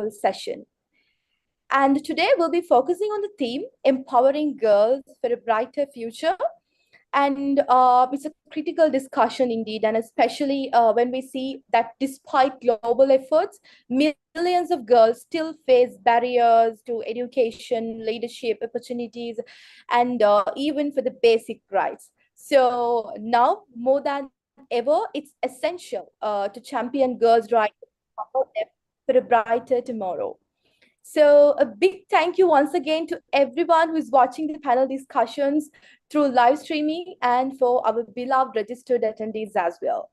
session. And today we'll be focusing on the theme empowering girls for a brighter future. And it's a critical discussion indeed, and especially when we see that despite global efforts, millions of girls still face barriers to education, leadership opportunities, and even for the basic rights. So now, more than ever, it's essential to champion girls' rights for a brighter tomorrow. So, a big thank you once again to everyone who is watching the panel discussions through live streaming and for our beloved registered attendees as well.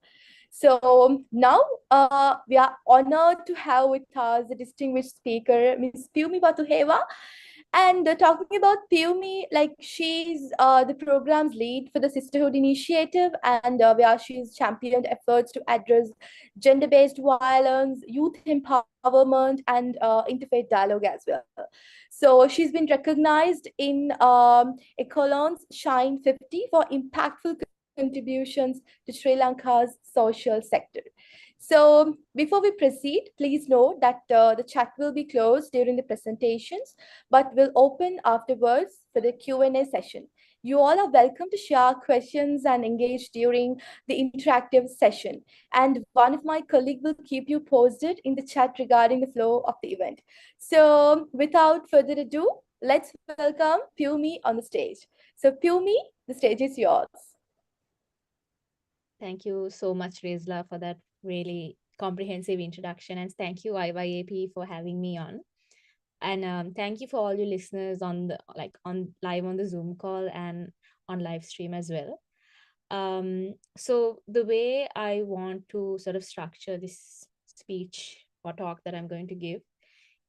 So, now we are honored to have with us a distinguished speaker, Ms. Piumi Batuheva. And talking about Piumi, like she's the program's lead for the Sisterhood Initiative, and where she's championed efforts to address gender-based violence, youth empowerment, and interfaith dialogue as well. So she's been recognized in Ecolon's Shine 50 for impactful contributions to Sri Lanka's social sector. So before we proceed, please note that the chat will be closed during the presentations, but will open afterwards for the Q&A session. You all are welcome to share questions and engage during the interactive session. And one of my colleagues will keep you posted in the chat regarding the flow of the event. So without further ado, let's welcome Piumi on the stage. So Piumi, the stage is yours. Thank you so much, Rizla, for that really comprehensive introduction. And thank you, IYAP, for having me on. And thank you for all your listeners on the on live on the Zoom call and on live stream as well. So the way I want to sort of structure this speech or talk that I'm going to give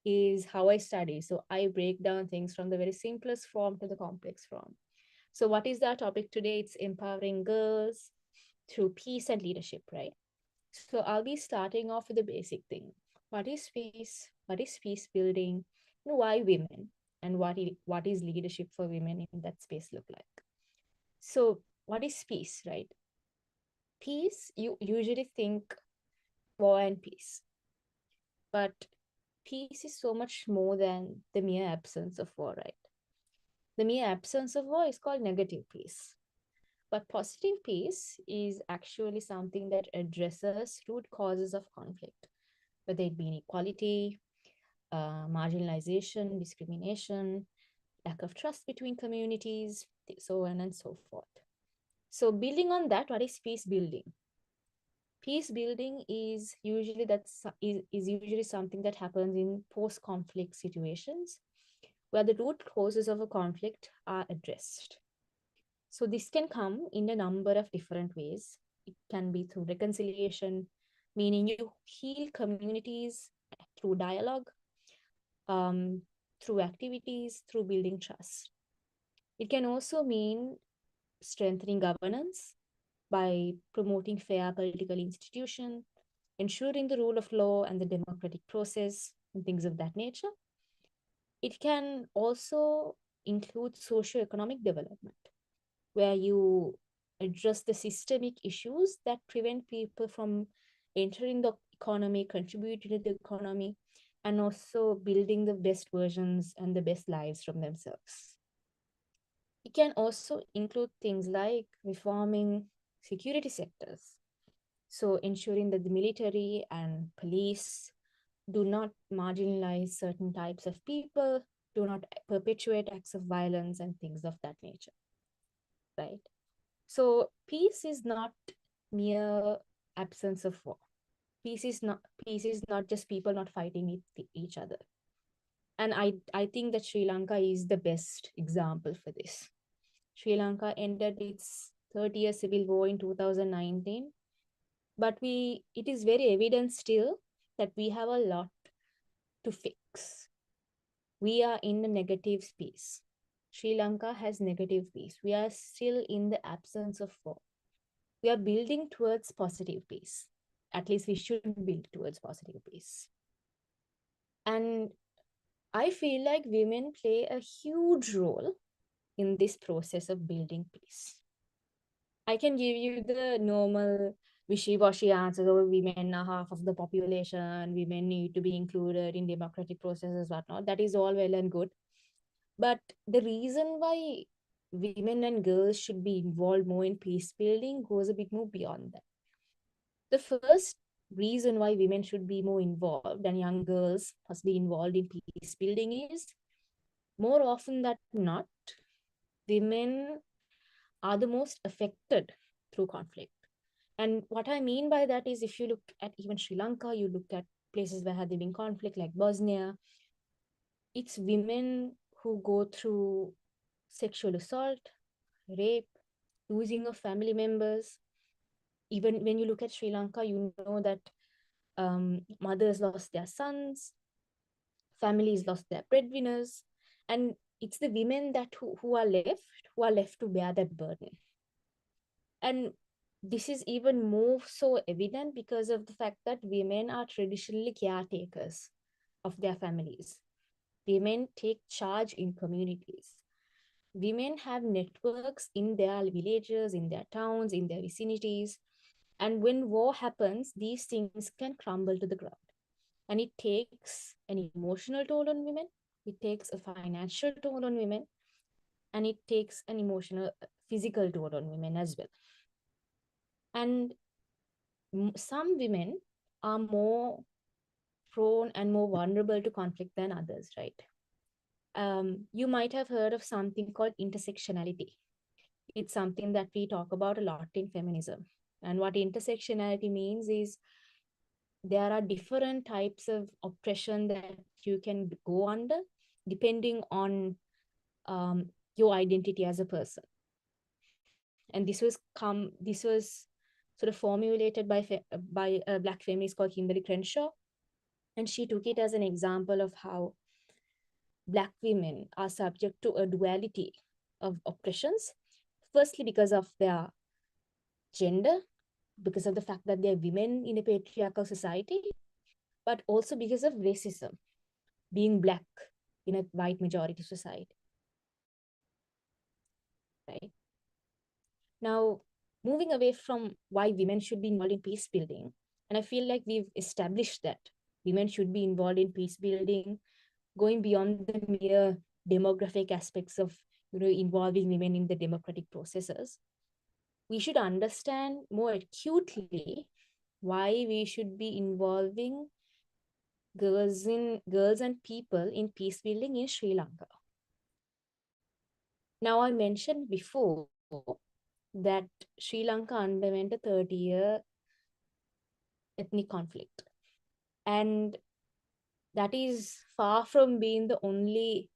is how I study. So I break down things from the very simplest form to the complex form. So what is our topic today? It's empowering girls through peace and leadership, right? So I'll be starting off with the basic thing. What is peace? What is peace building? And why women? And what is leadership for women in that space look like? So what is peace, right? Peace, you usually think war and peace. But peace is so much more than the mere absence of war, right? The mere absence of war is called negative peace. But positive peace is actually something that addresses root causes of conflict, whether it be inequality, marginalization, discrimination, lack of trust between communities, so on and so forth. So building on that, what is peace building? Peace building is usually is usually something that happens in post-conflict situations where the root causes of a conflict are addressed. So this can come in a number of different ways. It can be through reconciliation, meaning you heal communities through dialogue, um, through activities, through building trust. It can also mean strengthening governance by promoting fair political institutions, ensuring the rule of law and the democratic process, and things of that nature. It can also include socio-economic development, where you address the systemic issues that prevent people from entering the economy, contributing to the economy, and also building the best versions and the best lives from themselves. It can also include things like reforming security sectors. So ensuring that the military and police do not marginalize certain types of people, do not perpetuate acts of violence and things of that nature, right? So peace is not mere absence of war. Peace is not just people not fighting each other. And I think that Sri Lanka is the best example for this. Sri Lanka ended its 30-year civil war in 2019, but it is very evident still that we have a lot to fix. We are in a negative space. Sri Lanka has negative peace. We are still in the absence of war. We are building towards positive peace. At least we should build towards positive peace. And I feel like women play a huge role in this process of building peace. I can give you the normal wishy-washy answers, oh, women are half of the population, women need to be included in democratic processes, whatnot. That is all well and good. But the reason why women and girls should be involved more in peace building goes a bit more beyond that. The first reason why women should be more involved and young girls must be involved in peace building is, more often than not, women are the most affected through conflict. And what I mean by that is, if you look at even Sri Lanka, you look at places where there been conflict like Bosnia, it's women who go through sexual assault, rape, losing of family members. Even when you look at Sri Lanka, you know that mothers lost their sons, families lost their breadwinners, and it's the women that who are left to bear that burden. And this is even more so evident because of the fact that women are traditionally caretakers of their families. Women take charge in communities. Women have networks in their villages, in their towns, in their vicinities. And when war happens, these things can crumble to the ground. And it takes an emotional toll on women, it takes a financial toll on women, and it takes an emotional, physical toll on women as well. And some women are more prone and more vulnerable to conflict than others, right? You might have heard of something called intersectionality. It's something that we talk about a lot in feminism. And what intersectionality means is, there are different types of oppression that you can go under depending on your identity as a person. And this was sort of formulated by a Black feminist called Kimberly Crenshaw. And she took it as an example of how Black women are subject to a duality of oppressions. Firstly, because of their gender, because of the fact that they're women in a patriarchal society, but also because of racism, being Black in a white majority society, right? Now, moving away from why women should be involved in peace building, and I feel like we've established that women should be involved in peace building, going beyond the mere demographic aspects of involving women in the democratic processes. We should understand more acutely why we should be involving girls and people in peace building in Sri Lanka. Now, I mentioned before that Sri Lanka underwent a 30-year ethnic conflict. And that is far from being the only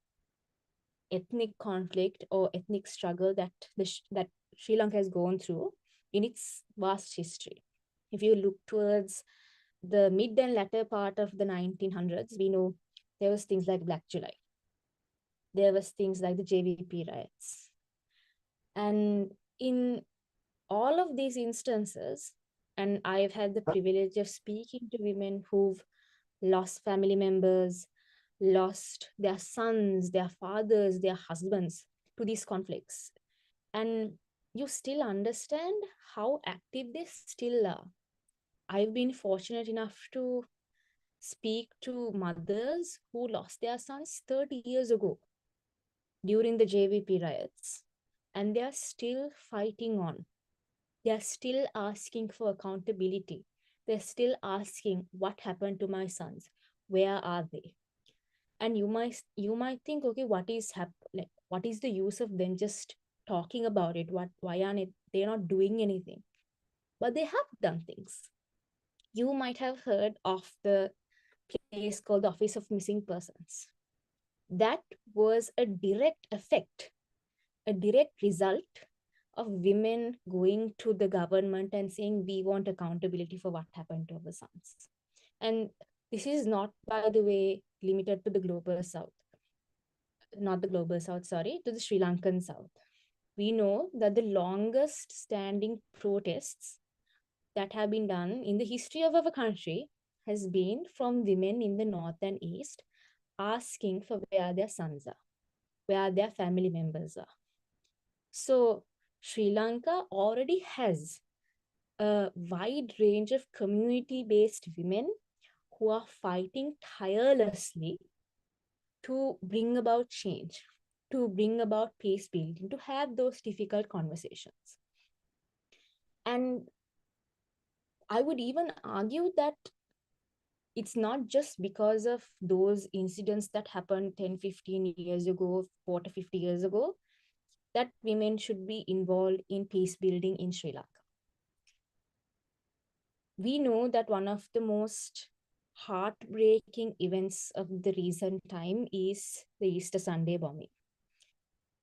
ethnic conflict or ethnic struggle that that Sri Lanka has gone through in its vast history. If you look towards the mid and latter part of the 1900s, we know there was things like Black July. There was things like the JVP riots. And in all of these instances, and I've had the privilege of speaking to women who've lost family members, lost their sons, their fathers, their husbands to these conflicts. And you still understand how active they still are. I've been fortunate enough to speak to mothers who lost their sons 30 years ago during the JVP riots, and they are still fighting on. They are still asking for accountability. They're still asking, what happened to my sons? Where are they? And you might think, okay, what is the use of them just talking about it? Why aren't they not doing anything? But they have done things. You might have heard of the place called the Office of Missing Persons. That was a direct effect, a direct result of women going to the government and saying, we want accountability for what happened to our sons. And this is not, by the way, limited to the global south. Not the global south, sorry, to the Sri Lankan south. We know that the longest standing protests that have been done in the history of our country has been from women in the north and east asking for where their sons are, where their family members are. So Sri Lanka already has a wide range of community-based women who are fighting tirelessly to bring about change, to bring about peace building, to have those difficult conversations. And I would even argue that it's not just because of those incidents that happened 10, 15 years ago, 40, 50 years ago, that women should be involved in peace building in Sri Lanka. We know that one of the most heartbreaking events of the recent time is the Easter Sunday bombing.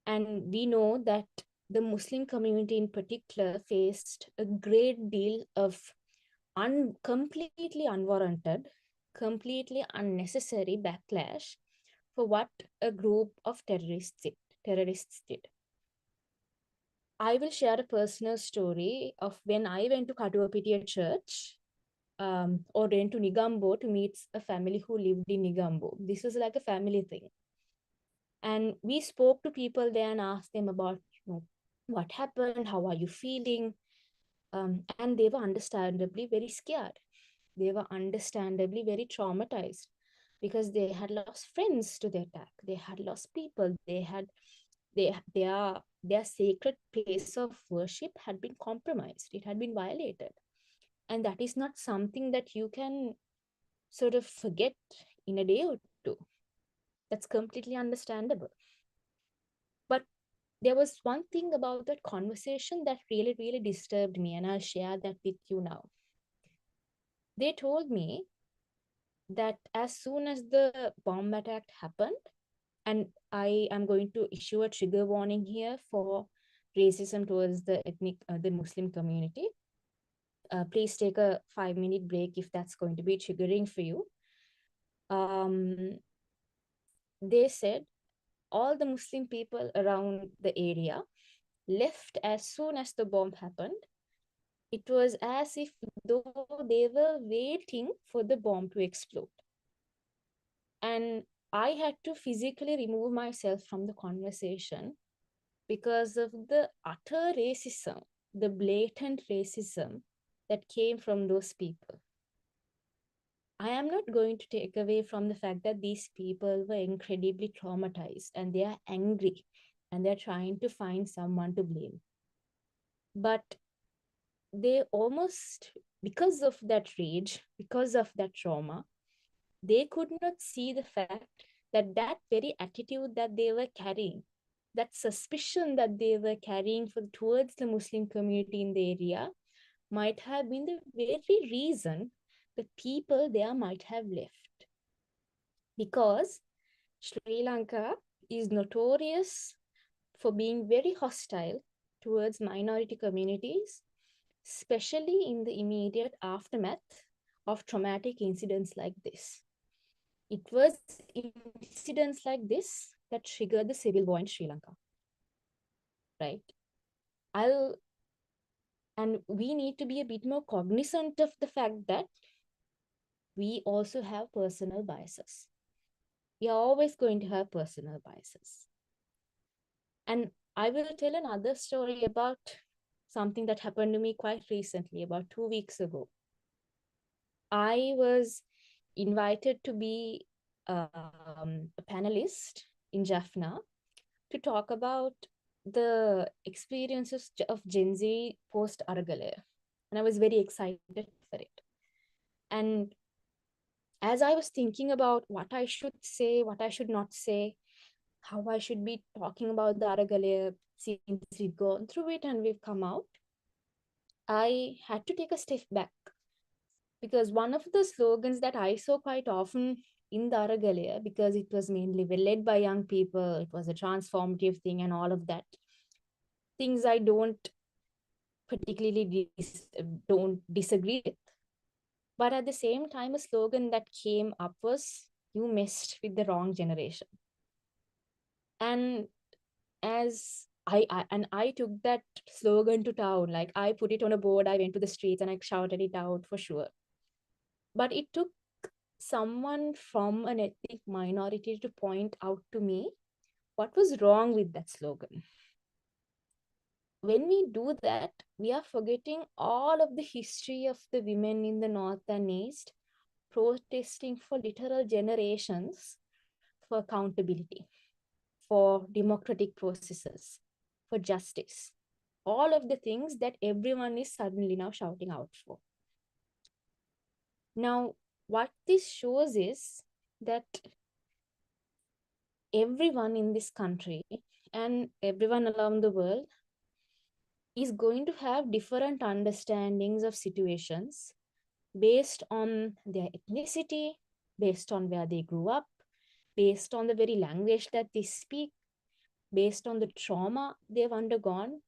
And we know that the Muslim community in particular faced a great deal of completely unwarranted, completely unnecessary backlash for what a group of terrorists did. I will share a personal story of when I went to Katuapitiya Church or went to Nigambo to meet a family who lived in Nigambo. This was like a family thing. And we spoke to people there and asked them about, what happened, how are you feeling? And they were understandably very scared. They were understandably very traumatized because they had lost friends to the attack. They had lost people. Their sacred place of worship had been compromised. It had been violated. And that is not something that you can sort of forget in a day or two. That's completely understandable. But there was one thing about that conversation that really, really disturbed me, and I'll share that with you now. They told me that as soon as the bomb attack happened, and I am going to issue a trigger warning here for racism towards the Muslim community. Please take a 5-minute break if that's going to be triggering for you. They said all the Muslim people around the area left as soon as the bomb happened. It was as if though they were waiting for the bomb to explode. And I had to physically remove myself from the conversation because of the utter racism, the blatant racism that came from those people. I am not going to take away from the fact that these people were incredibly traumatized and they are angry and they're trying to find someone to blame. But they almost, because of that rage, because of that trauma, they could not see the fact that that very attitude that they were carrying, that suspicion that they were carrying towards the Muslim community in the area might have been the very reason the people there might have left. Because Sri Lanka is notorious for being very hostile towards minority communities, especially in the immediate aftermath of traumatic incidents like this. It was incidents like this that triggered the civil war in Sri Lanka, right? And we need to be a bit more cognizant of the fact that we also have personal biases. We are always going to have personal biases. And I will tell another story about something that happened to me quite recently, about 2 weeks ago. I was invited to be a panelist in Jaffna to talk about the experiences of Gen Z post Aragalaya. And I was very excited for it. And as I was thinking about what I should say, what I should not say, how I should be talking about the Aragalaya since we've gone through it and we've come out, I had to take a step back. Because one of the slogans that I saw quite often in the Aragalaya, because it was mainly led by young people, it was a transformative thing and all of that, things I don't particularly don't disagree with. But at the same time, a slogan that came up was, "You messed with the wrong generation." And as I took that slogan to town, like I put it on a board, I went to the streets and I shouted it out for sure. But it took someone from an ethnic minority to point out to me what was wrong with that slogan. when we do that, we are forgetting all of the history of the women in the North and East protesting for literal generations for accountability, for democratic processes, for justice. All of the things that everyone is suddenly now shouting out for. Now, what this shows is that everyone in this country and everyone around the world is going to have different understandings of situations based on their ethnicity, based on where they grew up, based on the very language that they speak, based on the trauma they've undergone,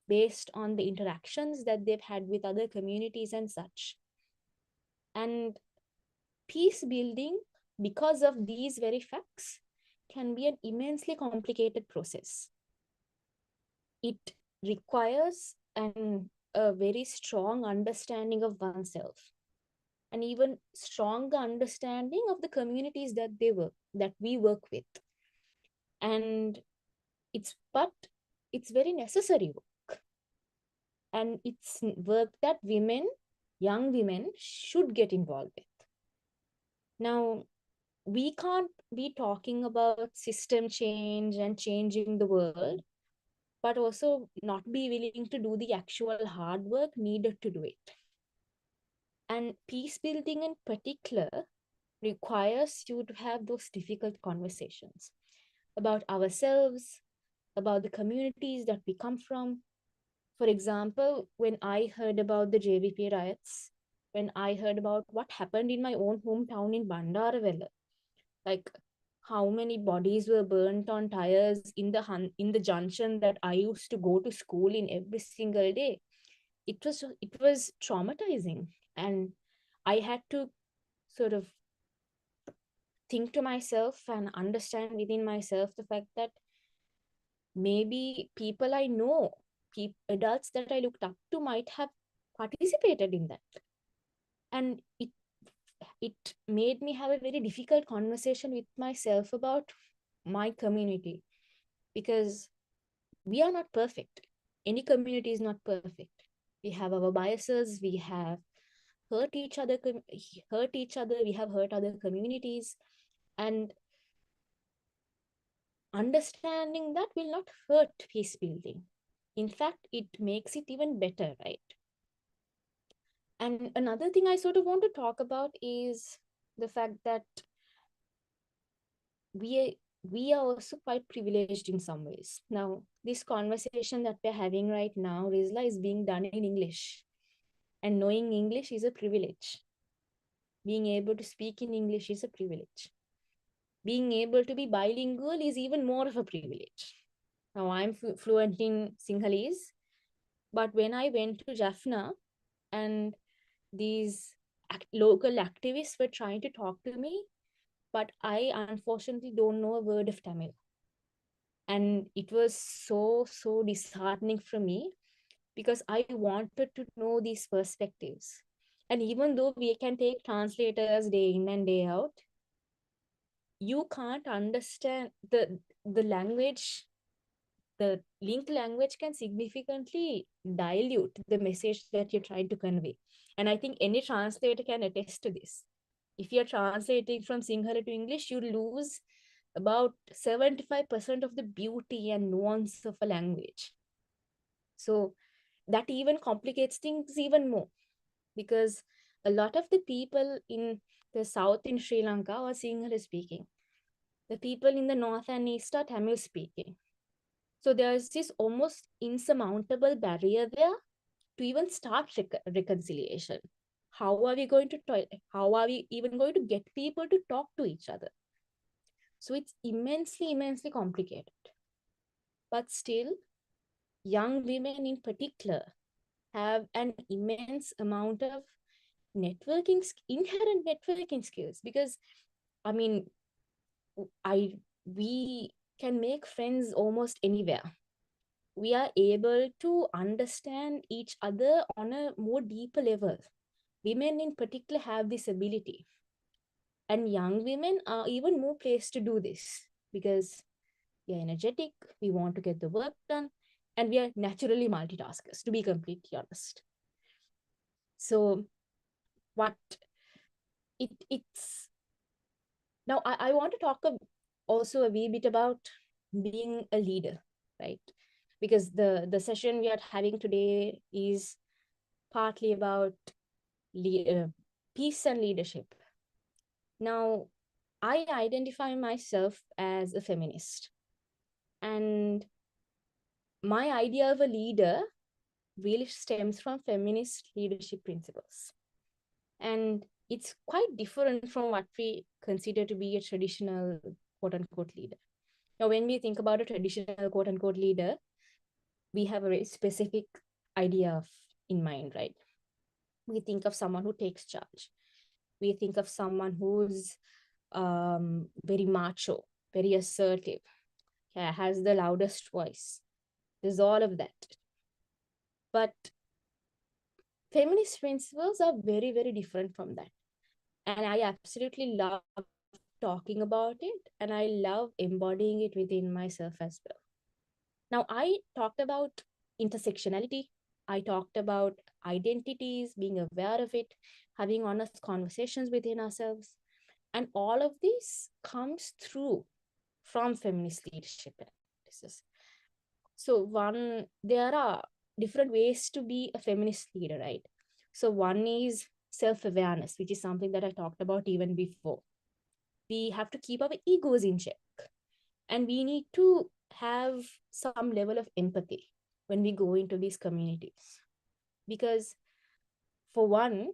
based on the interactions that they've had with other communities and such. And peace building, because of these very facts, can be an immensely complicated process. It requires a very strong understanding of oneself, and even stronger understanding of the communities that we work with. And it's very necessary work. And it's work that young women should get involved with. Now, we can't be talking about system change and changing the world, but also not be willing to do the actual hard work needed to do it. And peace building in particular requires you to have those difficult conversations about ourselves, about the communities that we come from. For example, when I heard about the JVP riots, when I heard about what happened in my own hometown in Bandaravela, like how many bodies were burnt on tires in the junction that I used to go to school in every single day, it was traumatizing. And I had to sort of think to myself and understand within myself the fact that maybe people I know, adults that I looked up to, might have participated in that. And it made me have a very difficult conversation with myself about my community, because we are not perfect. Any community is not perfect. We have our biases, we have hurt each other, we have hurt other communities, and understanding that will not hurt peace building. In fact, it makes it even better, right? And another thing I sort of want to talk about is the fact that we are also quite privileged in some ways. Now, this conversation that we're having right now, Rizla, is being done in English. And knowing English is a privilege. Being able to speak in English is a privilege. Being able to be bilingual is even more of a privilege. Now, I'm fluent in Sinhalese, but when I went to Jaffna and these local activists were trying to talk to me, but I unfortunately don't know a word of Tamil. And it was so disheartening for me, because I wanted to know these perspectives. And even though we can take translators day in and day out, you can't understand the language. The linked language can significantly dilute the message that you're trying to convey. And I think any translator can attest to this. If you're translating from Sinhala to English, you lose about 75% of the beauty and nuance of a language. So that even complicates things even more, because a lot of the people in the south in Sri Lanka are Sinhala speaking. The people in the north and east are Tamil speaking. So there's this almost insurmountable barrier there to even start reconciliation. How are we going to how are we even going to get people to talk to each other? So it's immensely complicated. But still, young women in particular have an immense amount of inherent networking skills, because I mean, we can make friends almost anywhere. We are able to understand each other on a more deeper level. Women in particular have this ability, and young women are even more placed to do this, because we are energetic, we want to get the work done, And we are naturally multitaskers, to be completely honest. So what it's now I want to talk also a wee bit about being a leader, right? Because the session we are having today is partly about peace and leadership. Now, I identify myself as a feminist, and my idea of a leader really stems from feminist leadership principles. And it's quite different from what we consider to be a traditional quote unquote leader. Now, when we think about a traditional quote unquote leader, we have a very specific idea of in mind, right? We think of someone who takes charge. We think of someone who's very macho, very assertive, has the loudest voice. There's all of that. But feminist principles are very, very different from that. And I absolutely love talking about it, and I love embodying it within myself as well. Now, I talked about intersectionality. I talked about identities, being aware of it, having honest conversations within ourselves. And all of this comes through from feminist leadership practices. So there are different ways to be a feminist leader, right? So one is self-awareness, which is something that I talked about even before. We have to keep our egos in check, and we need to have some level of empathy when we go into these communities. Because for one,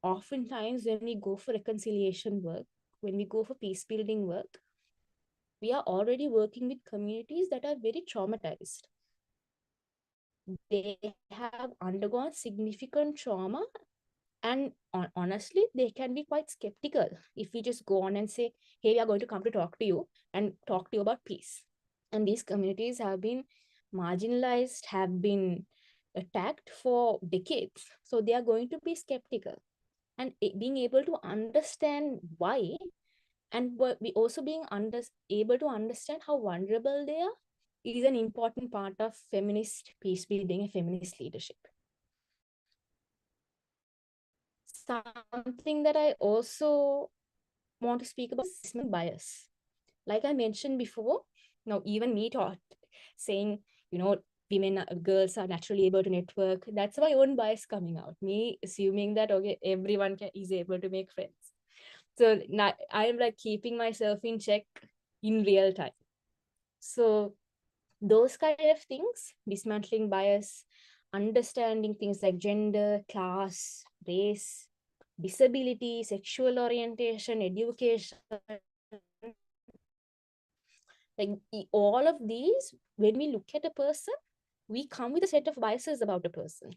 oftentimes when we go for reconciliation work, when we go for peace building work, we are already working with communities that are very traumatized. They have undergone significant trauma, and honestly, they can be quite skeptical if we just go on and say, hey, we are going to come to talk to you and talk to you about peace. And these communities have been marginalized, have been attacked for decades. So they are going to be skeptical. And being able to understand why, and we also being able to understand how vulnerable they are, is an important part of feminist peace building and feminist leadership. Something that I also want to speak about is assessment bias. Like I mentioned before, now even me taught saying, girls are naturally able to network. That's my own bias coming out. Me assuming that, okay, everyone is able to make friends. So now I'm like keeping myself in check in real time. So those kind of things, dismantling bias, understanding things like gender, class, race, disability, sexual orientation, education, like all of these, when we look at a person, we come with a set of biases about a person.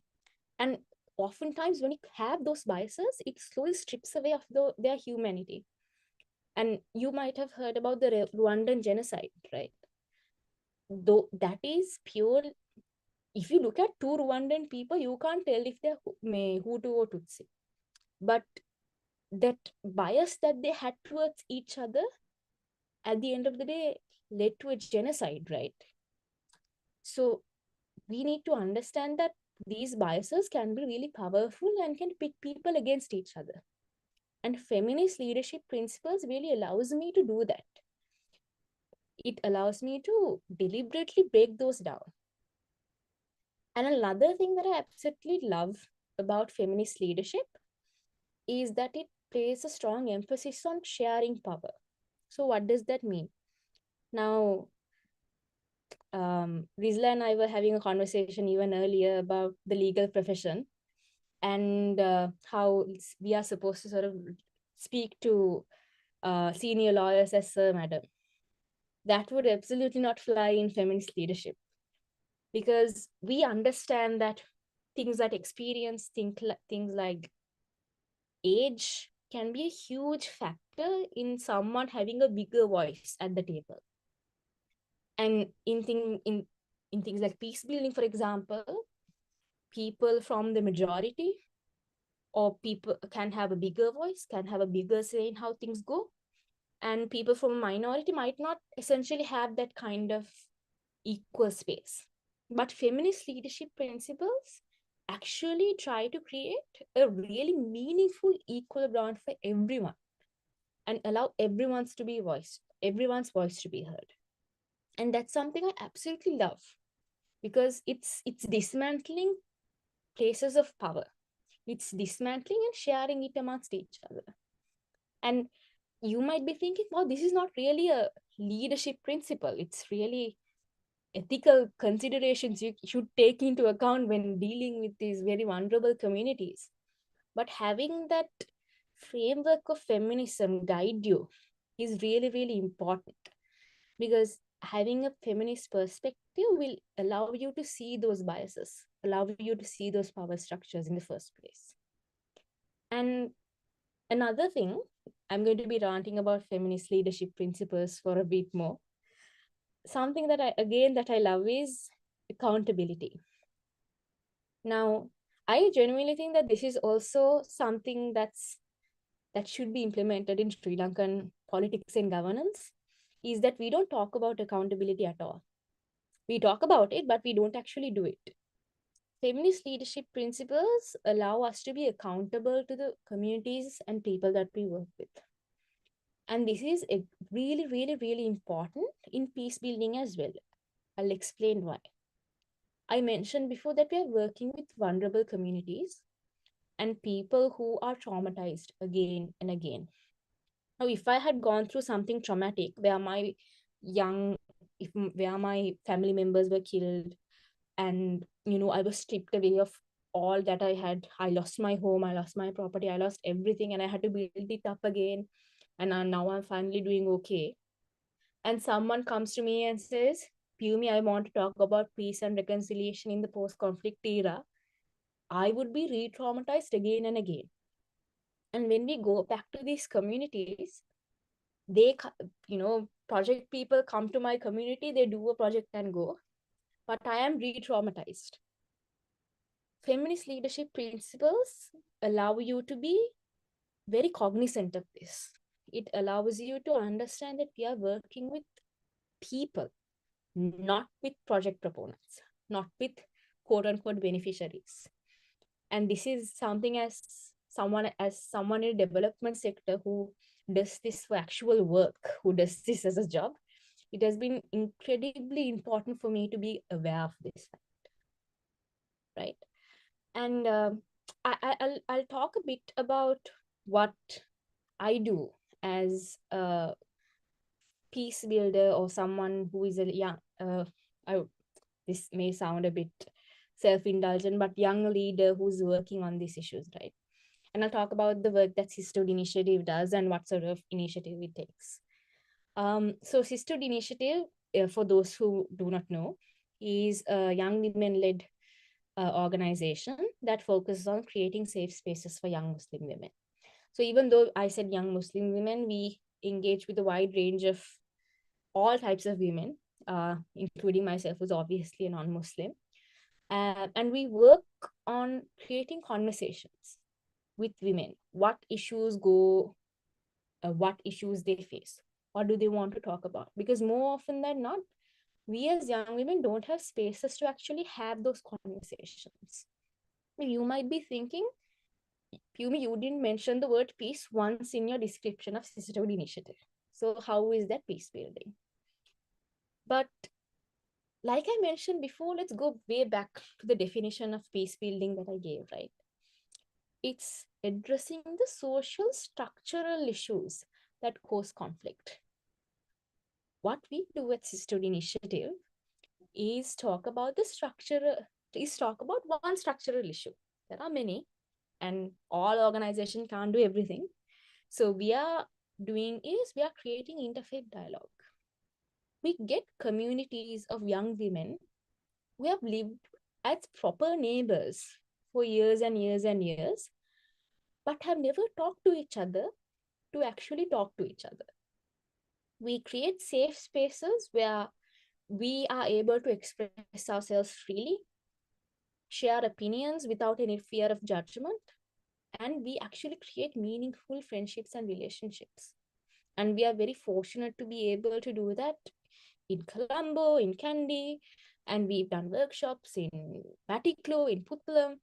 And oftentimes when we have those biases, it slowly strips away of their humanity. And you might have heard about the Rwandan genocide, right? Though that is pure, if you look at two Rwandan people, you can't tell if they're Hutu or Tutsi. But that bias that they had towards each other, at the end of the day, led to a genocide, right? So we need to understand that these biases can be really powerful and can pit people against each other. And feminist leadership principles really allows me to do that. It allows me to deliberately break those down. And another thing that I absolutely love about feminist leadership is that it places a strong emphasis on sharing power. So what does that mean? Now, Rizla and I were having a conversation even earlier about the legal profession and how we are supposed to sort of speak to senior lawyers as sir, madam. That would absolutely not fly in feminist leadership, because we understand that things like experience, things like age can be a huge factor in someone having a bigger voice at the table. And in things like peace building, for example, people from the majority or people can have a bigger voice, can have a bigger say in how things go. And people from a minority might not essentially have that kind of equal space. But feminist leadership principles actually try to create a really meaningful equal ground for everyone and allow everyone's voice to be heard. And that's something I absolutely love, because it's dismantling places of power. It's dismantling and sharing it amongst each other. And you might be thinking, well, this is not really a leadership principle. It's really ethical considerations you should take into account when dealing with these very vulnerable communities. But having that framework of feminism guide you is really, really important, because having a feminist perspective will allow you to see those biases, allow you to see those power structures in the first place. And another thing, I'm going to be ranting about feminist leadership principles for a bit more. Something that I love is accountability. Now, I genuinely think that this is also something that should be implemented in Sri Lankan politics and governance, is that we don't talk about accountability at all. We talk about it, but we don't actually do it. Feminist leadership principles allow us to be accountable to the communities and people that we work with. And this is really, really, really important in peace building as well. I'll explain why. I mentioned before that we are working with vulnerable communities and people who are traumatized again and again. Now, if I had gone through something traumatic where where my family members were killed, and I was stripped away of all that I had, I lost my home, I lost my property, I lost everything, and I had to build it up again, and now I'm finally doing okay. And someone comes to me and says, Pumi, I want to talk about peace and reconciliation in the post-conflict era, I would be re-traumatized again and again. And when we go back to these communities, project people come to my community, they do a project and go, but I am re-traumatized. Feminist leadership principles allow you to be very cognizant of this. It allows you to understand that we are working with people, not with project proponents, not with quote unquote beneficiaries. And this is something, as someone in the development sector who does this for actual work, who does this as a job, it has been incredibly important for me to be aware of this fact, right? And I'll talk a bit about what I do as a peace builder, or someone who is a young this may sound a bit self-indulgent, but young leader who's working on these issues, right? And I'll talk about the work that Sisterhood Initiative does and what sort of initiative it takes. So Sisterhood Initiative, for those who do not know, is a young women-led organization that focuses on creating safe spaces for young Muslim women. So even though I said young Muslim women, we engage with a wide range of all types of women, including myself, who's obviously a non-Muslim. And we work on creating conversations with women. What issues they face. What do they want to talk about? Because more often than not, we as young women don't have spaces to actually have those conversations. You might be thinking, Pumi, you didn't mention the word peace once in your description of Sisterhood Initiative. So how is that peace building? But like I mentioned before, let's go way back to the definition of peace building that I gave, right? It's addressing the social structural issues that cause conflict. What we do at Sisterhood Initiative is talk about one structural issue. There are many, and all organizations can't do everything. So we are creating interfaith dialogue. We get communities of young women who have lived as proper neighbors for years and years and years, but have never talked to each other to actually talk to each other. We create safe spaces where we are able to express ourselves freely, share opinions without any fear of judgment, and we actually create meaningful friendships and relationships. And we are very fortunate to be able to do that in Colombo, in Kandy, and we've done workshops in Batiklo, in Puttalam,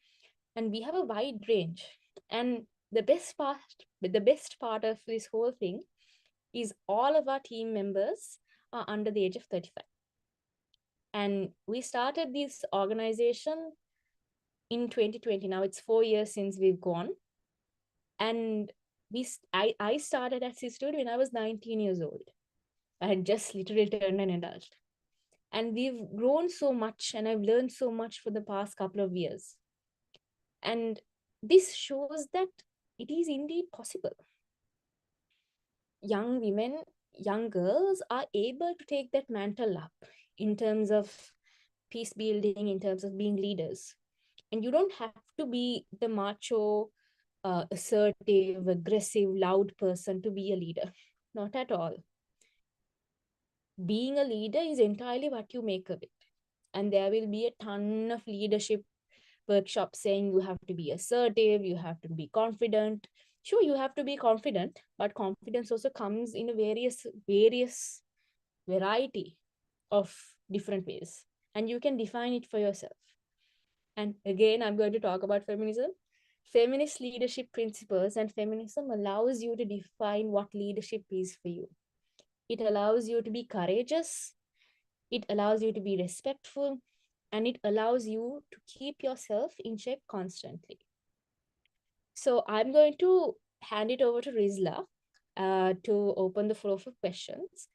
and we have a wide range. And the best part of this whole thing is all of our team members are under the age of 35. And we started this organization in 2020. Now it's 4 years since we've gone. And I started at Sisterhood when I was 19 years old. I had just literally turned an adult. And we've grown so much, and I've learned so much for the past couple of years. And this shows that it is indeed possible. Young women, young girls are able to take that mantle up in terms of peace building, in terms of being leaders. And you don't have to be the macho, assertive, aggressive, loud person to be a leader. Not at all. Being a leader is entirely what you make of it. And there will be a ton of leadership workshops saying you have to be assertive, you have to be confident. Sure, you have to be confident, but confidence also comes in a various variety of different ways. And you can define it for yourself. And again, I'm going to talk about feminism. Feminist leadership principles and feminism allows you to define what leadership is for you. It allows you to be courageous, it allows you to be respectful, and it allows you to keep yourself in check constantly. So I'm going to hand it over to Rizla to open the floor for questions.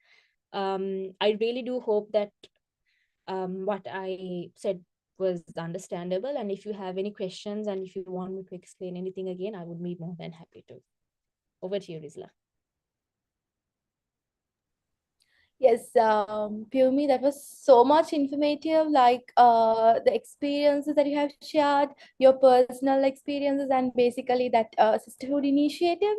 I really do hope that what I said was understandable. And if you have any questions and if you want me to explain anything again, I would be more than happy to. Over to you, Rizla. Yes, Pumi, that was so much informative, like the experiences that you have shared, your personal experiences, and basically that sisterhood initiative.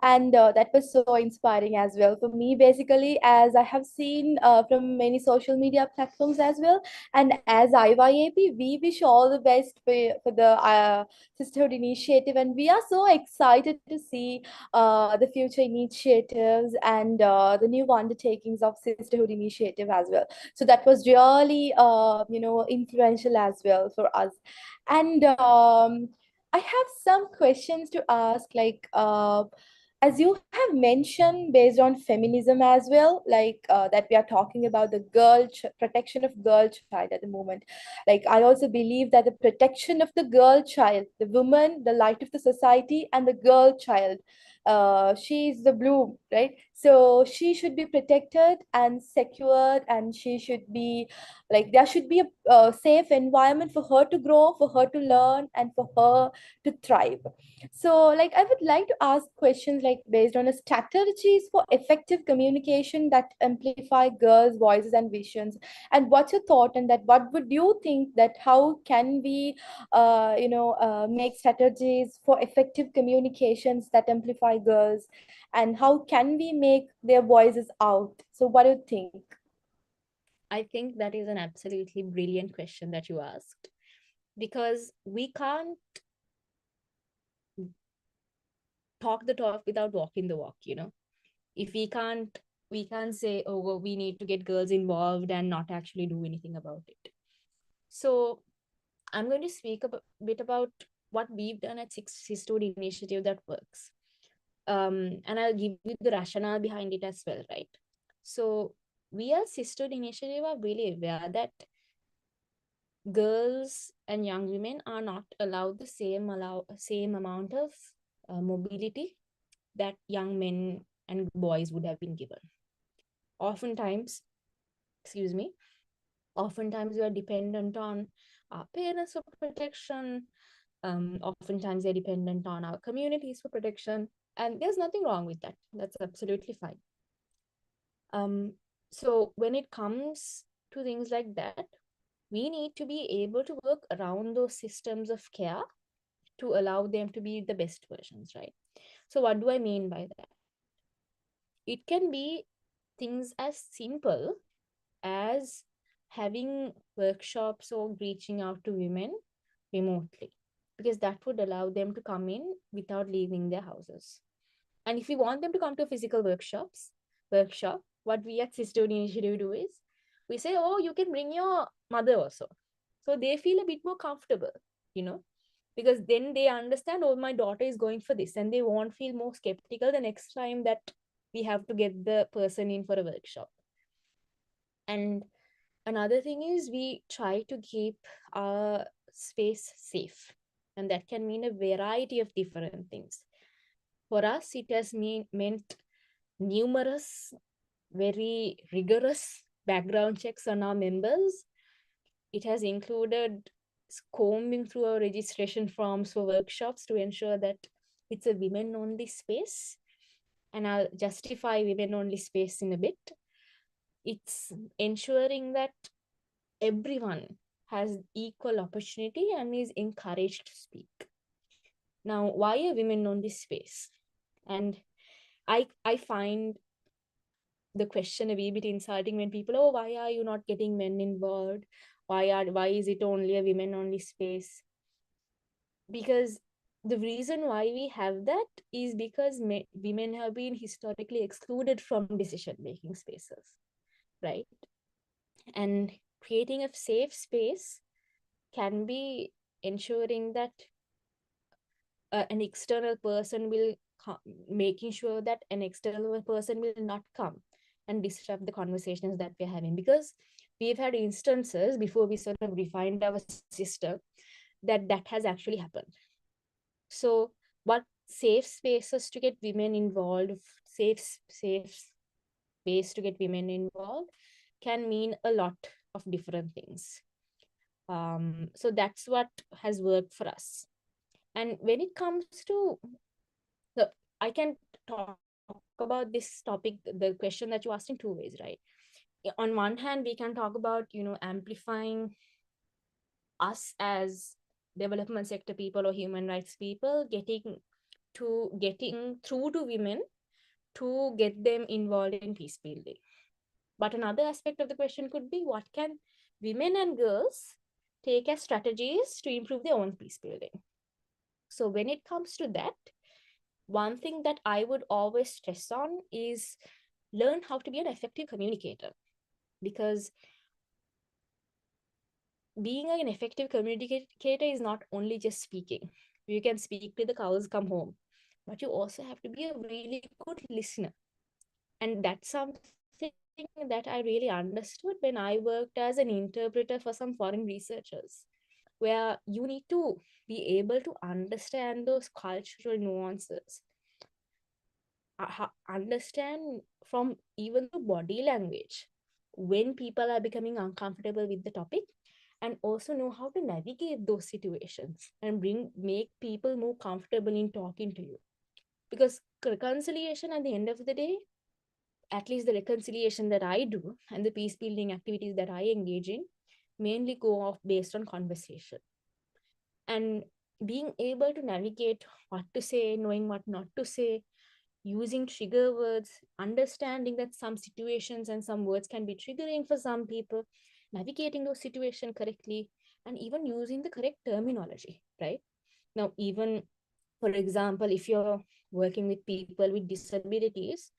And that was so inspiring as well for me, basically, as I have seen from many social media platforms as well. And as IYAP, we wish all the best for the sisterhood initiative, and we are so excited to see the future initiatives and the new undertakings of sisterhood initiative as well. So that was really influential as well for us. And I have some questions to ask, like as you have mentioned, based on feminism as well, like that we are talking about the protection of girl child at the moment. Like I also believe that the protection of the girl child, the woman, the light of the society, and the girl child, she is the bloom, right? So she should be protected and secured, and she should be like, there should be a safe environment for her to grow, for her to learn, and for her to thrive. So, like, I would like to ask questions like based on a strategies for effective communication that amplify girls' voices and visions. And what's your thought on that? What would you think that how can we, make strategies for effective communications that amplify girls, and how can we make their voices out? So, what do you think? I think that is an absolutely brilliant question that you asked, because we can't talk the talk without walking the walk, you know. If we can't say, oh, well, we need to get girls involved and not actually do anything about it. So I'm going to speak a bit about what we've done at Sisterhood Initiative that works. And I'll give you the rationale behind it as well, right? So we as Sisterhood Initiative are really aware that girls and young women are not allowed the same amount of mobility that young men and boys would have been given. Oftentimes, excuse me, oftentimes we are dependent on our parents for protection. Oftentimes they're dependent on our communities for protection, and there's nothing wrong with that. That's absolutely fine. So when it comes to things like that, we need to be able to work around those systems of care to allow them to be the best versions, right? So what do I mean by that? It can be things as simple as having workshops or reaching out to women remotely, because that would allow them to come in without leaving their houses. And if we want them to come to a physical workshop, what we at Sisterhood Initiative do is we say, oh, you can bring your mother also. So they feel a bit more comfortable, you know, because then they understand, oh, my daughter is going for this, and they won't feel more skeptical the next time that we have to get the person in for a workshop. And another thing is we try to keep our space safe, and that can mean a variety of different things. For us, it has meant numerous, very rigorous background checks on our members. It has included combing through our registration forms for workshops to ensure that it's a women-only space. And I'll justify women-only space in a bit. It's ensuring that everyone has equal opportunity and is encouraged to speak. Now, why a women-only space? And I find the question a wee bit insulting when people, oh, why are you not getting men involved? Why is it only a women only space? Because the reason why we have that is because women have been historically excluded from decision making spaces, right? And creating a safe space can be ensuring that an external person will making sure that an external person will not come and disrupt the conversations that we're having, because we've had instances before we sort of refined our system that has actually happened. So what safe spaces to get women involved, safe ways to get women involved can mean a lot of different things. So that's what has worked for us. And when it comes to the, I can talk about this topic, the question that you asked, in two ways, right? On one hand, we can talk about, amplifying us as development sector people or human rights people, getting through to women to get them involved in peace building. But another aspect of the question could be, what can women and girls take as strategies to improve their own peace building? So when it comes to that, one thing that I would always stress on is learn how to be an effective communicator. Because being an effective communicator is not only just speaking. You can speak till the cows come home, but you also have to be a really good listener. And that's something that I really understood when I worked as an interpreter for some foreign researchers, where you need to be able to understand those cultural nuances, understand from even the body language when people are becoming uncomfortable with the topic, and also know how to navigate those situations and make people more comfortable in talking to you. Because reconciliation, at the end of the day, at least the reconciliation that I do and the peace building activities that I engage in, mainly go off based on conversation. And being able to navigate what to say, knowing what not to say, using trigger words, understanding that some situations and some words can be triggering for some people, navigating those situations correctly, and even using the correct terminology, right? Now, even for example, if you're working with people with disabilities,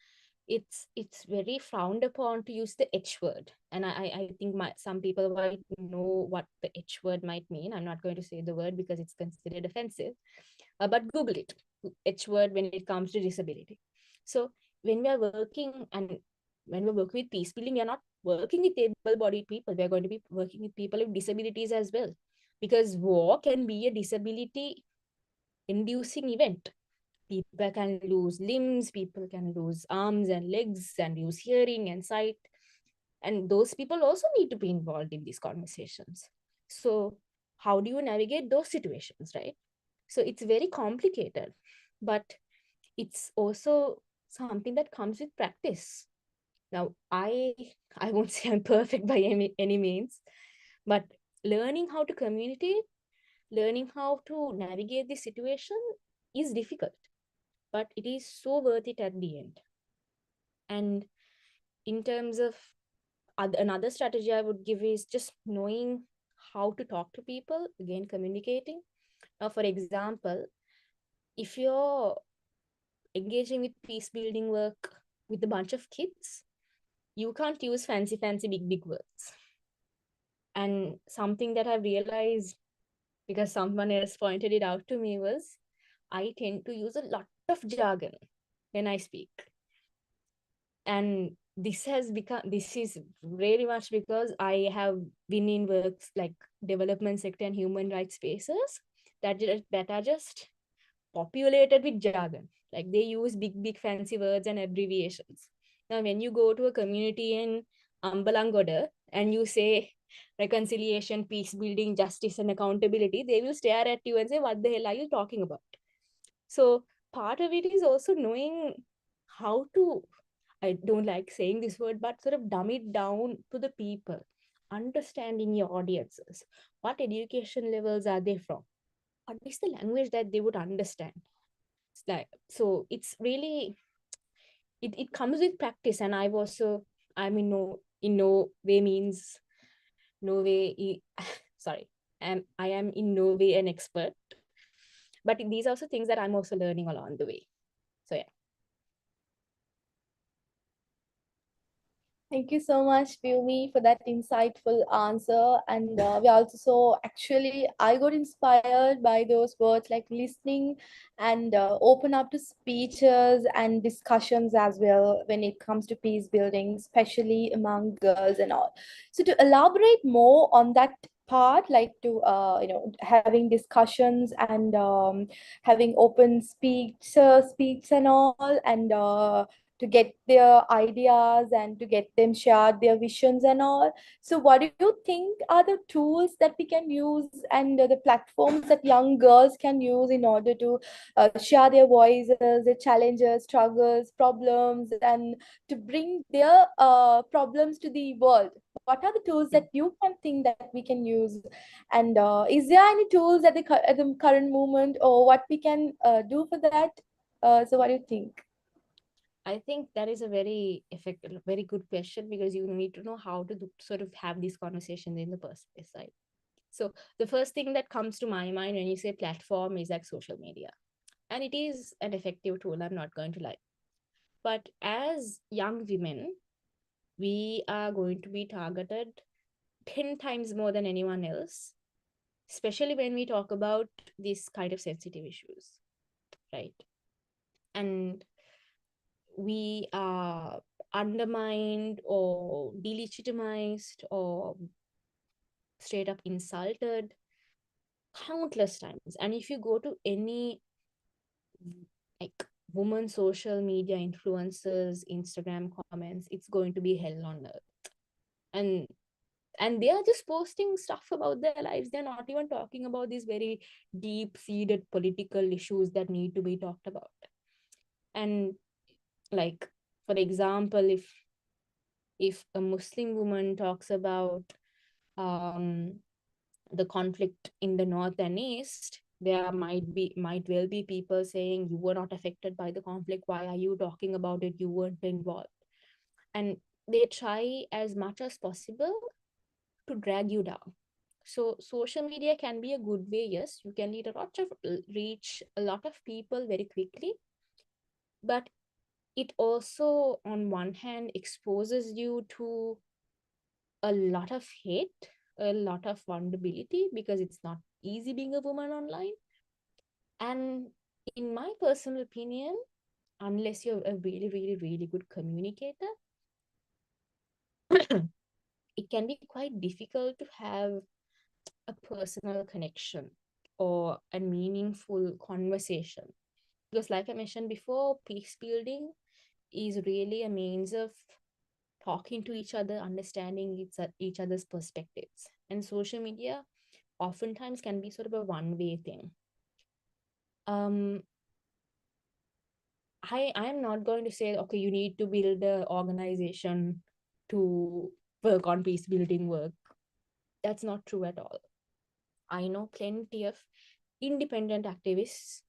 it's very frowned upon to use the H word. And I think some people might know what the H word might mean. I'm not going to say the word because it's considered offensive, but Google it, H word, when it comes to disability. So when we are working and when we're working with peace building, we are not working with able-bodied people. We're going to be working with people with disabilities as well, because war can be a disability inducing event. People can lose limbs, people can lose arms and legs and lose hearing and sight. And those people also need to be involved in these conversations. So how do you navigate those situations, right? So it's very complicated, but it's also something that comes with practice. Now, I won't say I'm perfect by any means, but learning how to communicate, learning how to navigate the situation is difficult, but it is so worth it at the end. And in terms of another strategy I would give is just knowing how to talk to people, again, communicating. Now, for example, if you're engaging with peace building work with a bunch of kids, you can't use fancy big words. And something that I've realized, because someone else pointed it out to me, was I tend to use a lot of jargon when I speak. And this is very much because I have been in works like development sector and human rights spaces that are just populated with jargon. Like they use big fancy words and abbreviations. Now, when you go to a community in Ambalangoda and you say reconciliation, peace building, justice, and accountability, they will stare at you and say, "What the hell are you talking about?" So part of it is also knowing how to, I don't like saying this word, but sort of dumb it down to the people, understanding your audiences. What education levels are they from? What is the language that they would understand? It's like, so it's really, it comes with practice. And I've also, I'm in no way means, no way, sorry, I am in no way an expert. But these are also things that I'm also learning along the way. So yeah. Thank you so much, Vyumi, for that insightful answer. And we also actually, I got inspired by those words, like listening and open up to speeches and discussions as well when it comes to peace building, especially among girls and all. So to elaborate more on that part, like to having discussions and having open speaks and all, and to get their ideas and to get them shared their visions and all. So what do you think are the tools that we can use and the platforms that young girls can use in order to share their voices, their challenges, struggles, problems, and to bring their problems to the world? What are the tools that you can think that we can use? And is there any tools at at the current moment, or what we can do for that? So what do you think? I think that is a very effective, very good question, because you need to know how to sort of have these conversations in the first place, right? So the first thing that comes to my mind when you say platform is like social media. And it is an effective tool, I'm not going to lie. But as young women, we are going to be targeted 10 times more than anyone else, especially when we talk about these kind of sensitive issues, right? And we are undermined or delegitimized or straight up insulted countless times. And if you go to any like woman social media influencers Instagram comments, it's going to be hell on earth. And they are just posting stuff about their lives. They're not even talking about these very deep seated political issues that need to be talked about. And like, for example, if a Muslim woman talks about um, the conflict in the north and east, there might well be people saying, you were not affected by the conflict, why are you talking about it, you weren't involved. And they try as much as possible to drag you down. So social media can be a good way. Yes, you can reach a lot of people very quickly, but it also on one hand exposes you to a lot of hate, a lot of vulnerability, because it's not easy being a woman online. And in my personal opinion, unless you're a really good communicator, it can be quite difficult to have a personal connection or a meaningful conversation. Because, like I mentioned before, peace building is really a means of talking to each other, understanding each other's perspectives. And social media oftentimes can be sort of a one-way thing. I am not going to say, okay, you need to build an organization to work on peace building work. That's not true at all. I know plenty of independent activists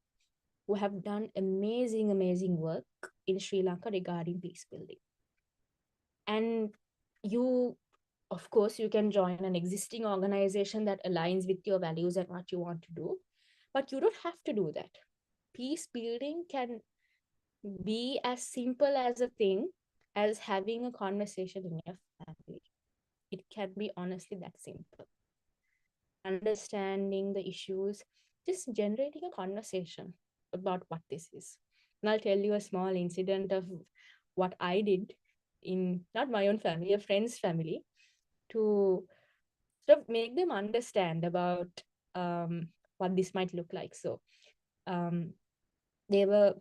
who have done amazing work in Sri Lanka regarding peace building. And you, of course, you can join an existing organization that aligns with your values and what you want to do, but you don't have to do that. Peace building can be as simple as a thing as having a conversation in your family. It can be honestly that simple. Understanding the issues, just generating a conversation about what this is. And I'll tell you a small incident of what I did in not my own family, a friend's family, to sort of make them understand about what this might look like. So um, they were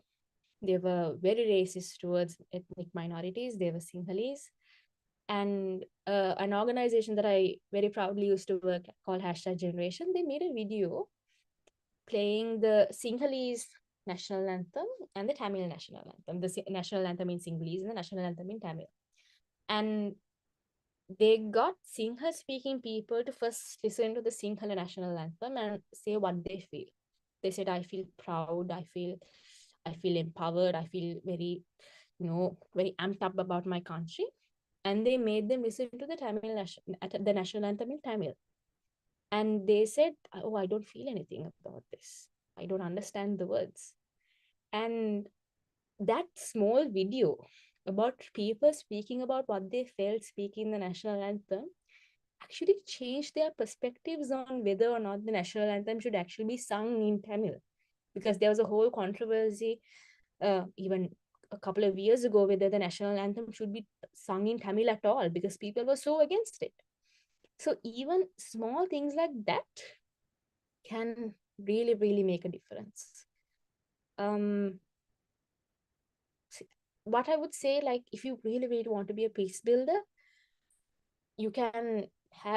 very racist towards ethnic minorities. They were Sinhalese. And an organization that I very proudly used to work at called Hashtag Generation, they made a video playing the Sinhalese national anthem and the Tamil national anthem. The national anthem in Sinhalese and the national anthem in Tamil. And they got Sinhala speaking people to first listen to the Sinhala national anthem and say what they feel. They said, I feel proud, I feel empowered, I feel very, very amped up about my country. And they made them listen to the national anthem in Tamil. And they said, oh, I don't feel anything about this. I don't understand the words. And that small video about people speaking about what they felt speaking the national anthem actually changed their perspectives on whether or not the national anthem should actually be sung in Tamil. Because there was a whole controversy even a couple of years ago whether the national anthem should be sung in Tamil at all, because people were so against it. So even small things like that can really, really make a difference. What I would say, like, if you really, really want to be a peace builder, you can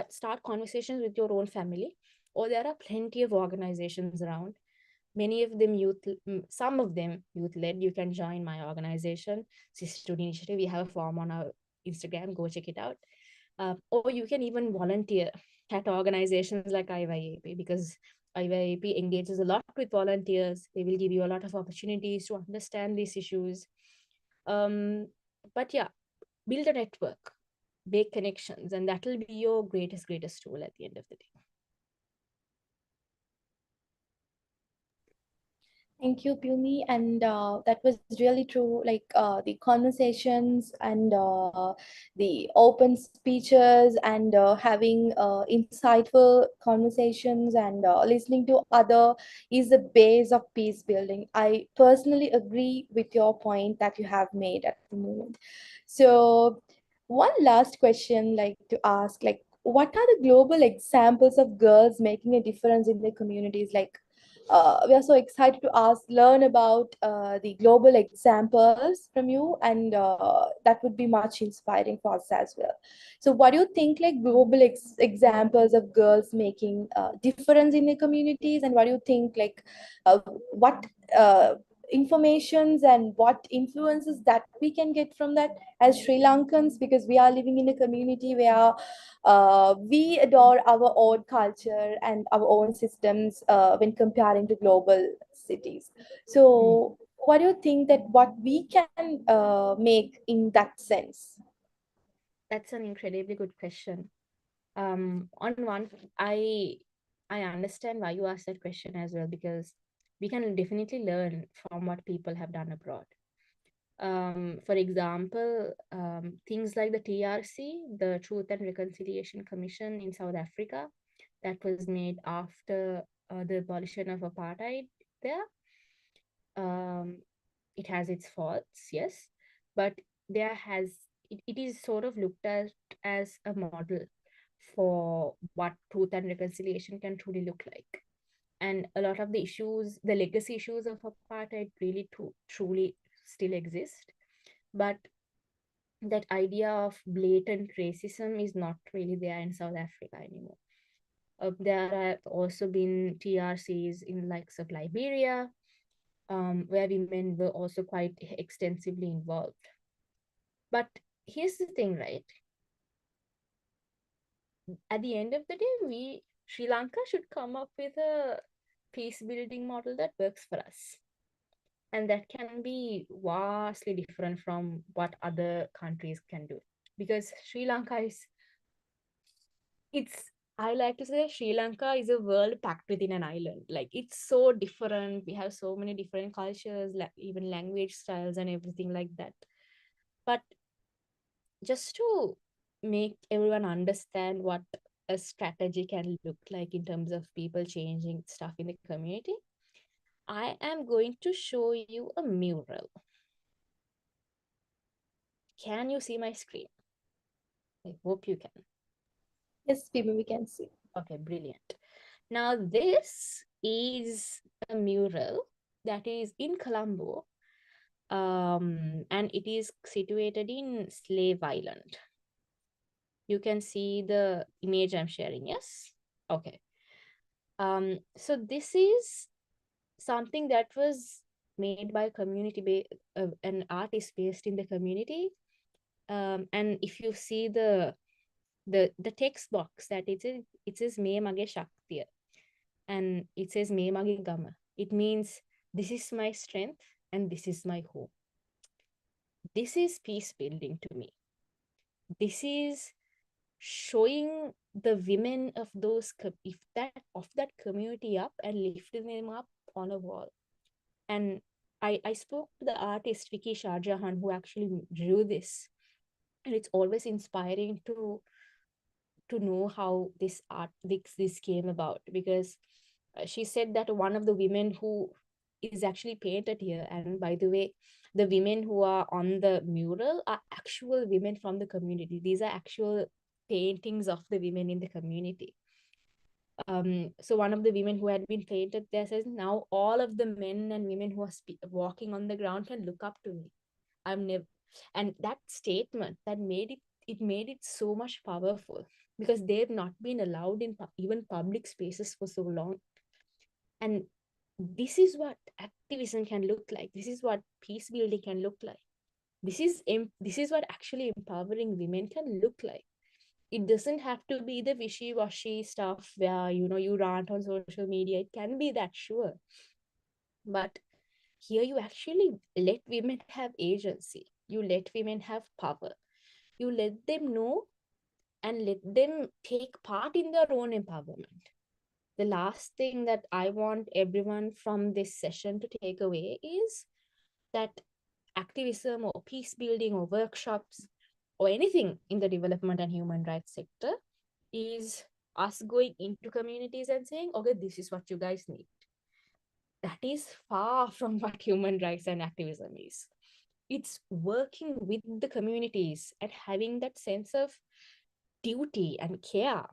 start conversations with your own family, or there are plenty of organizations around. Many of them some of them youth-led. You can join my organization, Sisterhood Initiative. We have a form on our Instagram. Go check it out. Or you can even volunteer at organizations like IYAP, because IYAP engages a lot with volunteers. They will give you a lot of opportunities to understand these issues. But yeah, build a network, make connections, and that will be your greatest tool at the end of the day. Thank you, Pumi. And that was really true. Like the conversations and the open speeches and having insightful conversations and listening to other is the base of peace building. I personally agree with your point that you have made at the moment. So one last question like to ask, like, what are the global examples of girls making a difference in their communities? Like, we are so excited to learn about the global examples from you, and that would be much inspiring for us as well. So what do you think, like, global examples of girls making difference in their communities, and what do you think, like, what informations and what influences that we can get from that as Sri Lankans, because we are living in a community where we adore our own culture and our own systems when comparing to global cities. So, what do you think that what we can make in that sense? That's an incredibly good question. On one, I understand why you asked that question as well, because we can definitely learn from what people have done abroad. For example, things like the TRC, the Truth and Reconciliation Commission in South Africa, that was made after the abolition of apartheid there. It has its faults, yes, but it is sort of looked at as a model for what truth and reconciliation can truly look like. And a lot of the issues, the legacy issues of apartheid really truly still exist. But that idea of blatant racism is not really there in South Africa anymore. There have also been TRCs in likes of Liberia, where women were also quite extensively involved. But here's the thing, right? At the end of the day, Sri Lanka should come up with a peace building model that works for us. And that can be vastly different from what other countries can do. Because I like to say Sri Lanka is a world packed within an island. Like, it's so different. We have so many different cultures, even language styles and everything like that. But just to make everyone understand what a strategy can look like in terms of people changing stuff in the community, I am going to show you a mural. Can you see my screen? I hope you can. Yes, Phoebe, we can see. Okay, brilliant. Now, this is a mural that is in Colombo, and it is situated in Slave Island. You can see the image I'm sharing, yes? Okay. So this is something that was made by a an artist based in the community. And if you see the text box that it says "Me Mage Shaktiya," and it says "Me Mage Gama." It means this is my strength and this is my home. This is peace building to me. This is showing the women of that community up and lifting them up on a wall. And I spoke to the artist Vicky Shahjahan, who actually drew this, and it's always inspiring to know how this came about, because she said that one of the women who is actually painted here, and by the way, the women who are on the mural are actual women from the community. These are actual paintings of the women in the community. So one of the women who had been painted there says, now all of the men and women who are walking on the ground can look up to me. I'm never, and that statement that made it so much powerful, because they've not been allowed in even public spaces for so long. And this is what activism can look like. This is what peace building can look like. This is what actually empowering women can look like. It doesn't have to be the wishy-washy stuff where you rant on social media. It can be that, sure, but here you actually let women have agency. You let women have power. You let them know and let them take part in their own empowerment. The last thing that I want everyone from this session to take away is that activism or peace building or workshops or anything in the development and human rights sector is us going into communities and saying, okay, this is what you guys need. That is far from what human rights and activism is. It's working with the communities and having that sense of duty and care,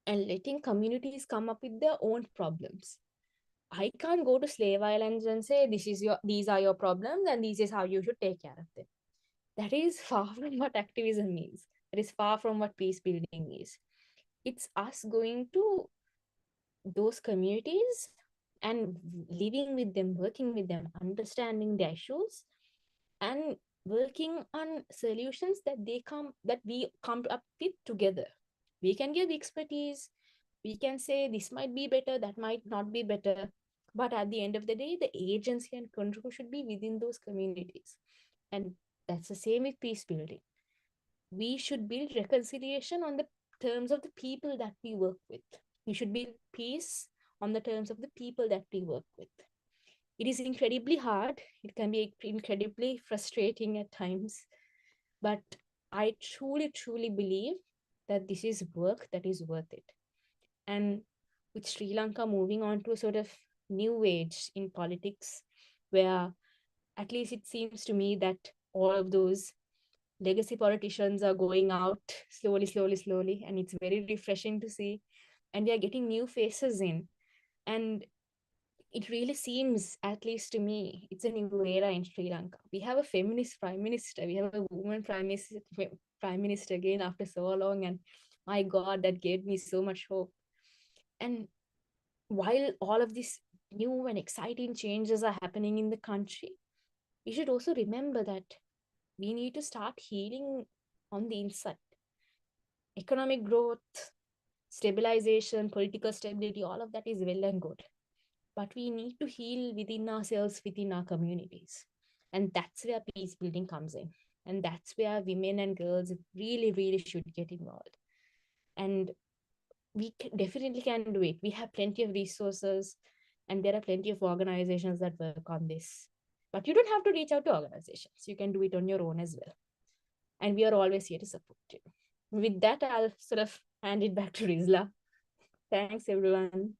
and letting communities come up with their own problems. I can't go to slave islands and say, these are your problems and this is how you should take care of them. That is far from what activism is. That is far from what peace building is. It's us going to those communities and living with them, working with them, understanding their issues, and working on solutions that we come up with together. We can give expertise. We can say this might be better, that might not be better. But at the end of the day, the agency and control should be within those communities. And that's the same with peace building. We should build reconciliation on the terms of the people that we work with. We should build peace on the terms of the people that we work with. It is incredibly hard. It can be incredibly frustrating at times. But I truly, truly believe that this is work that is worth it. And with Sri Lanka moving on to a sort of new age in politics, where at least it seems to me that all of those legacy politicians are going out slowly, slowly, slowly. And it's very refreshing to see. And we are getting new faces in. And it really seems, at least to me, it's a new era in Sri Lanka. We have a feminist prime minister. We have a woman prime minister again after so long. And my God, that gave me so much hope. And while all of these new and exciting changes are happening in the country, we should also remember that we need to start healing on the inside. Economic growth, stabilization, political stability, all of that is well and good. But we need to heal within ourselves, within our communities. And that's where peace building comes in. And that's where women and girls really, really should get involved. And we definitely can do it. We have plenty of resources, and there are plenty of organizations that work on this. But you don't have to reach out to organizations. You can do it on your own as well. and we are always here to support you. With that, I'll sort of hand it back to Rizla. Thanks, everyone.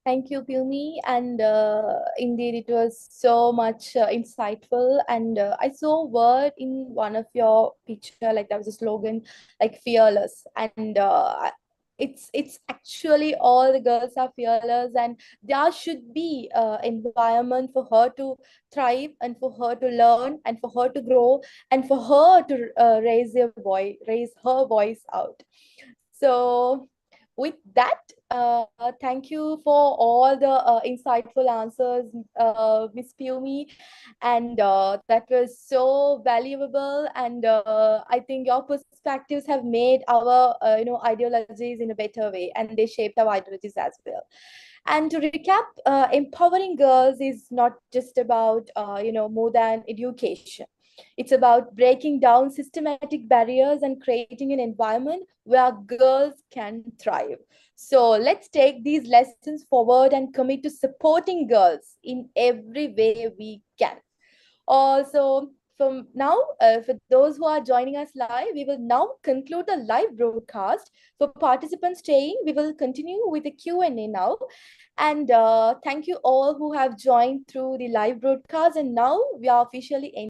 Thank you, Pumi. And indeed, it was so much insightful. And I saw a word in one of your picture, like that was a slogan, like fearless. And it's actually all the girls are fearless, and there should be environment for her to thrive, and for her to learn, and for her to grow, and for her to raise her voice out. So with that, thank you for all the insightful answers, Miss Pumi, and that was so valuable. And I think your perspectives have made our ideologies in a better way, and they shaped our ideologies as well. And to recap, empowering girls is not just about more than education. It's about breaking down systematic barriers and creating an environment where girls can thrive. So let's take these lessons forward and commit to supporting girls in every way we can. Also, from now, for those who are joining us live, we will now conclude the live broadcast. For participants staying, we will continue with the Q&A now. And thank you all who have joined through the live broadcast. And now we are officially